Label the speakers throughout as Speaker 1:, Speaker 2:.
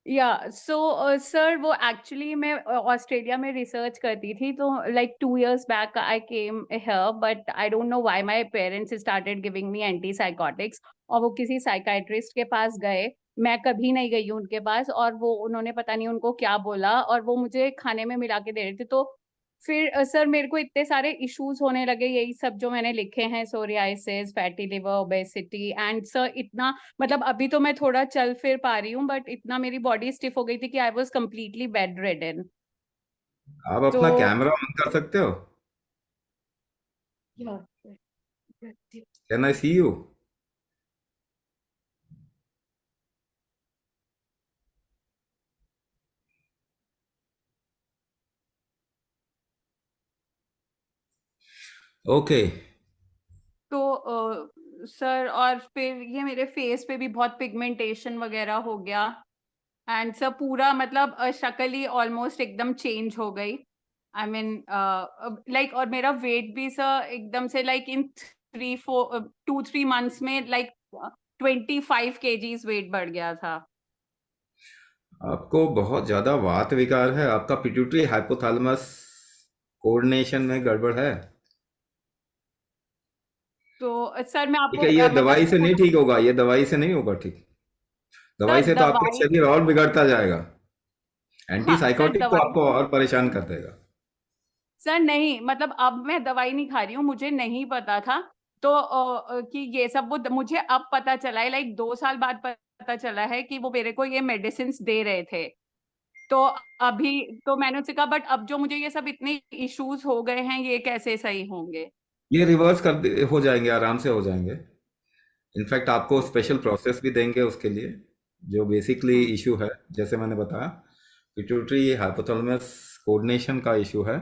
Speaker 1: या so sir वो actually मैं ऑस्ट्रेलिया में रिसर्च करती थी, तो like 2 years back I came here, but I don't know why my parents started giving me anti psychotics, और वो किसी साइकाइट्रिस्ट के पास गए। मैं कभी नहीं गई हूँ उनके पास, और वो उन्होंने पता नहीं उनको क्या बोला, और वो मुझे खाने में मिला के दे रहे थे। तो फिर सर मेरे को इतने सारे इश्यूज होने लगे, यही सब जो मैंने लिखे हैं, psoriasis, fatty liver, obesity, and sir इतना, मतलब अभी तो मैं थोड़ा चल फिर पा रही हूँ, बट इतना मेरी बॉडी स्टिफ हो गई थी कि I was completely bed ridden.
Speaker 2: आप
Speaker 1: तो
Speaker 2: अपना कैमरा ऑन कर सकते हो? Can I see you? Okay.
Speaker 1: Sir और फिर ये मेरे फेस पे भी बहुत पिगमेंटेशन वगैरह हो गया, एंड सर पूरा मतलब शक्ल ही ऑलमोस्ट एकदम चेंज हो गई। आई मीन लाइक, और मेरा वेट भी सर एकदम से लाइक इन 2-3 months में लाइक 25 kgs वेट बढ़ गया था।
Speaker 2: आपको बहुत ज्यादा वात विकार है, आपका पिट्यूटरी हाइपोथैलेमस कोऑर्डिनेशन में गड़बड़ है।
Speaker 1: तो सर मैं
Speaker 2: ठीक
Speaker 1: आपको
Speaker 2: है, ये
Speaker 1: मतलब
Speaker 2: दवाई से नहीं
Speaker 1: थोड़ा
Speaker 2: ठीक होगा, ये दवाई से नहीं होगा ठीक। दवाई
Speaker 1: सर
Speaker 2: से तो आपका
Speaker 1: दवाई,
Speaker 2: शरीर और बिगड़ता जाएगा। एंटी
Speaker 1: हाँ सर
Speaker 2: साइकोटिक तो
Speaker 1: दवाई
Speaker 2: आपको
Speaker 1: तो,
Speaker 2: और परेशान कर देगा।
Speaker 1: सर नहीं मतलब अब मैं दवाई नहीं खा रही हूँ, मुझे नहीं पता था। तो कि ये सब वो मुझे अब पता चला है, लाइक 2 साल बाद पता चला है कि वो मेरे को ये मेडिसिन दे रहे थे। तो अभी तो मैंने उससे कहा, बट अब जो मुझे ये सब इतने इश्यूज हो गए हैं, ये कैसे सही होंगे?
Speaker 2: ये रिवर्स हो जाएंगे, आराम से हो जाएंगे। इनफैक्ट आपको
Speaker 1: ओके।
Speaker 2: स्पेशल प्रोसेस भी देंगे उसके लिए। जो बेसिकली
Speaker 1: हम्म।
Speaker 2: इशू है, जैसे मैंने बताया, पिट्यूटरी हाइपोथैलेमस कोऑर्डिनेशन का इशू है,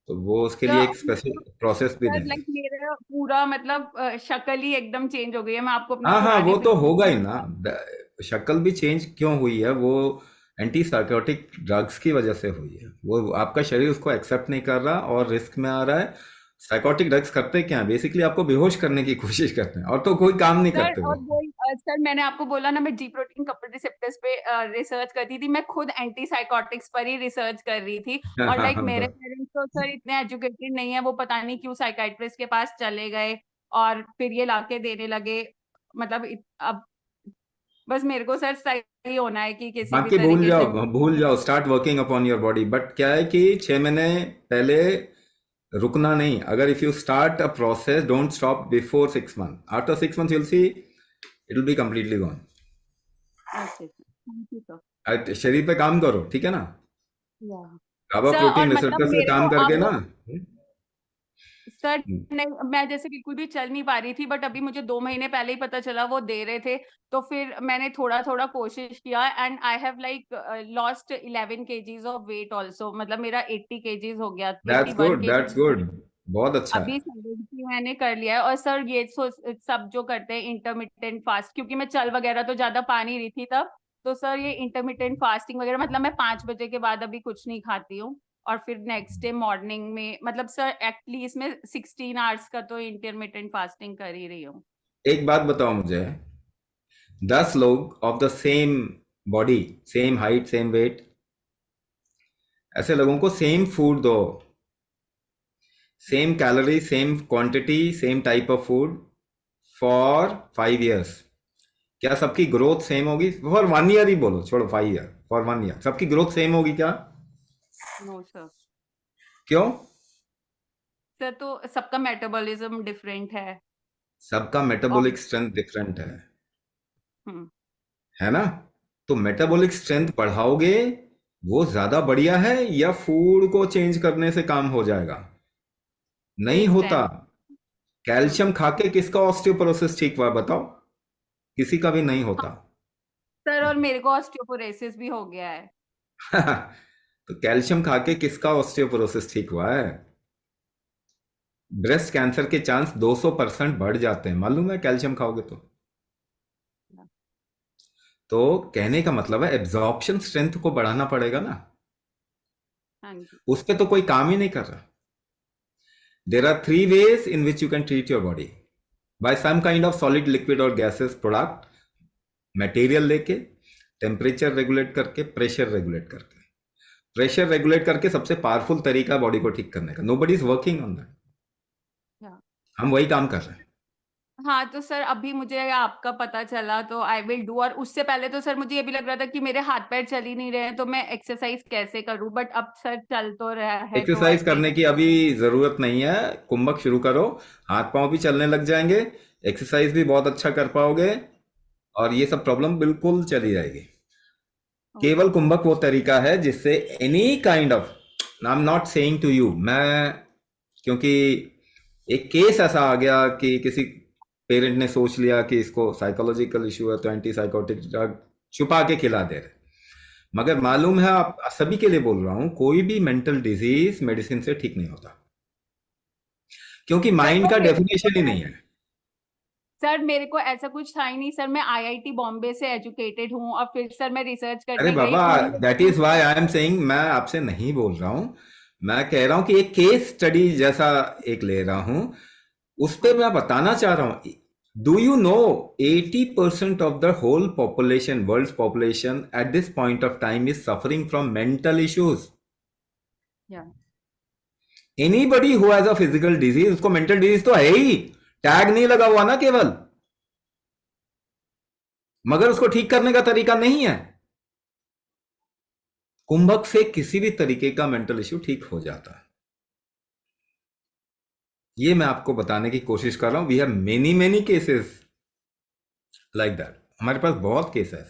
Speaker 2: तो वो उसके लिए एक स्पेशल प्रोसेस भी
Speaker 1: सर
Speaker 2: देंगे।
Speaker 1: लाइक मेरा पूरा मतलब शक्ल ही एकदम चेंज हो गई है, मैं आपको अपनी
Speaker 2: हाँ हाँ,
Speaker 1: पुरानी
Speaker 2: वो तो होगा ही ना।
Speaker 1: पिक्चर।
Speaker 2: शक्ल भी चेंज क्यों हुई है? वो एंटी साइकोटिक ड्रग्स की वजह से हुई है। वो आपका शरीर उसको एक्सेप्ट नहीं कर रहा और रिस्क में आ रहा है। साइकोटिक ड्रग्स करते क्या है? बेसिकली आपको बेहोश करने की कोशिश करते हैं, और तो कोई काम नहीं
Speaker 1: सर
Speaker 2: करते
Speaker 1: और
Speaker 2: वो।
Speaker 1: वही सर मैंने आपको बोला ना, मैं जी प्रोटीन कपल रिसेप्टर्स पे रिसर्च करती थी, मैं खुद एंटी साइकोटिक्स पर ही रिसर्च कर रही थी।
Speaker 2: हाँ
Speaker 1: और
Speaker 2: हाँ
Speaker 1: लाइक
Speaker 2: हाँ,
Speaker 1: मेरे पेरेंट्स तो सर इतने एजुकेटेड नहीं है, वो पता नहीं क्यों साइकाइट्रिस्ट के पास चले गए, और फिर ये लाके देने लगे। मतलब अब बस मेरे को सर सही होना है कि किसी भी
Speaker 2: बाकी
Speaker 1: तरीके से।
Speaker 2: भूल जाओ, start working upon your body. But क्या है कि 6 महीने पहले रुकना नहीं। अगर if you start a process, don't stop before 6 month. After 6 month you'll see it will be completely gone।
Speaker 1: Okay thank you sir.
Speaker 2: शरीर पे काम करो, ठीक है ना?
Speaker 1: या
Speaker 2: काबा
Speaker 1: सर और
Speaker 2: प्रोटीन
Speaker 1: मतलब
Speaker 2: रिसेप्टर से
Speaker 1: मेरे को
Speaker 2: काम करके
Speaker 1: अब
Speaker 2: ना।
Speaker 1: सर, नहीं मैं जैसे बिल्कुल भी चल नहीं पा रही थी, बट अभी मुझे 2 महीने पहले ही पता चला वो दे रहे थे। तो फिर मैंने थोड़ा थोड़ा कोशिश किया, and I have like lost 11 kgs of weight also, मतलब मेरा 80 kgs हो गया,
Speaker 2: that's
Speaker 1: 81
Speaker 2: good,
Speaker 1: kg
Speaker 2: that's good. बहुत अच्छा
Speaker 1: अभी
Speaker 2: है।
Speaker 1: 70 मैंने कर लिया है। और सर ये सब जो करते हैं इंटरमिटेंट फास्ट, क्योंकि मैं चल वगैरह तो ज्यादा पा नहीं रही थी तब, तो सर ये इंटरमिटेंट फास्टिंग वगैरह, मतलब मैं 5 बजे के बाद अभी कुछ नहीं खाती हूँ, और फिर नेक्स्ट डे मॉर्निंग में, मतलब सर एटलीस्ट मैं 16 hours का तो इंटरमिटेंट फास्टिंग कर ही रही हूँ।
Speaker 2: एक बात बताओ मुझे, 10 लोग of the same body, same height, same weight, ऐसे लोगों को सेम फूड दो, same calorie, same quantity, same type of food for 5 years। क्या सबकी ग्रोथ सेम होगी? फॉर 1 year ही बोलो, छोड़ो 5 year, फॉर 1 year सबकी ग्रोथ सेम होगी क्या?
Speaker 1: No sir.
Speaker 2: क्यों?
Speaker 1: सर तो सबका मेटाबॉलिज्म डिफरेंट है।
Speaker 2: सबका
Speaker 1: और
Speaker 2: मेटाबॉलिक स्ट्रेंथ डिफरेंट
Speaker 1: हम्म।
Speaker 2: है ना? तो मेटाबॉलिक स्ट्रेंथ बढ़ाओगे, वो ज्यादा बढ़िया है, या फूड को चेंज करने से काम हो जाएगा? नहीं होता।
Speaker 1: स्ट्रेंथ।
Speaker 2: कैल्शियम खा के किसका ऑस्टियोपोरोसिस ठीक हुआ बताओ? किसी का भी नहीं होता।
Speaker 1: सर और मेरे को ऑस्टियोपोरोसिस भी हो गया है।
Speaker 2: तो कैल्शियम खा के किसका ऑस्टियोपोरोसिस ठीक हुआ है? ब्रेस्ट कैंसर के चांस 200% बढ़ जाते हैं, मालूम है, कैल्शियम खाओगे तो कहने का मतलब है एब्जॉर्प्शन स्ट्रेंथ को बढ़ाना पड़ेगा ना।
Speaker 1: हाँ जी।
Speaker 2: उस पे तो कोई काम ही नहीं कर रहा। There are 3 ways in which you can treat your body: by some kind of solid, liquid और gaseous प्रोडक्ट, मटेरियल लेके, टेम्परेचर रेगुलेट करके, प्रेशर रेगुलेट करके। प्रेशर रेगुलेट करके सबसे पावरफुल तरीका बॉडी को ठीक करने का। Nobody is working on that.
Speaker 1: या
Speaker 2: हम वही काम कर रहे हैं।
Speaker 1: हाँ, तो सर अभी मुझे आपका पता चला तो आई विल डू। और उससे पहले तो सर मुझे ये भी लग रहा था कि मेरे हाथ पैर चल ही नहीं रहे हैं तो मैं एक्सरसाइज कैसे करूं, बट अब सर चल तो रहा है तो आई
Speaker 2: एक्सरसाइज
Speaker 1: थिंक।
Speaker 2: करने की अभी जरूरत नहीं है। कुंभक शुरू करो, हाथ पांव भी चलने लग जाएंगे, एक्सरसाइज भी बहुत अच्छा कर पाओगे, और ये सब प्रॉब्लम बिल्कुल चली जाएगी। केवल कुंभक वो तरीका है जिससे any kind of, I am not saying to you, मैं, क्योंकि एक केस ऐसा आ गया कि किसी पेरेंट ने सोच लिया कि इसको साइकोलॉजिकल इशू है तो एंटी साइकोटिक ड्रग छुपा के खिला दे रहे। मगर मालूम है, आप सभी के लिए बोल रहा हूं, कोई भी मेंटल डिजीज मेडिसिन से ठीक नहीं होता, क्योंकि
Speaker 1: सर
Speaker 2: माइंड
Speaker 1: वो
Speaker 2: का
Speaker 1: मेरे
Speaker 2: डेफिनेशन ही नहीं है।
Speaker 1: सर मेरे को ऐसा कुछ था ही नहीं सर। मैं आईआईटी बॉम्बे से एजुकेटेड हूँ और फिर सर मैं रिसर्च
Speaker 2: अरे
Speaker 1: करने गई
Speaker 2: बाबा, दैट
Speaker 1: हूँ।
Speaker 2: Is why I am saying, मैं आपसे नहीं बोल रहा हूं, मैं कह रहा हूं कि एक केस स्टडी जैसा एक ले रहा हूं, उस पे मैं बताना चाह रहा हूं। Do you know 80% of the whole population, world population at this point of time is suffering from mental issues.
Speaker 1: या
Speaker 2: anybody who has a physical disease, उसको मेंटल डिजीज तो है ही, टैग नहीं लगा हुआ ना केवल, मगर उसको ठीक करने का तरीका नहीं है। कुंभक से किसी भी तरीके का मेंटल इश्यू ठीक हो जाता है। ये मैं आपको बताने की कोशिश कर रहा हूं। We have many many cases like that, हमारे पास बहुत केस है।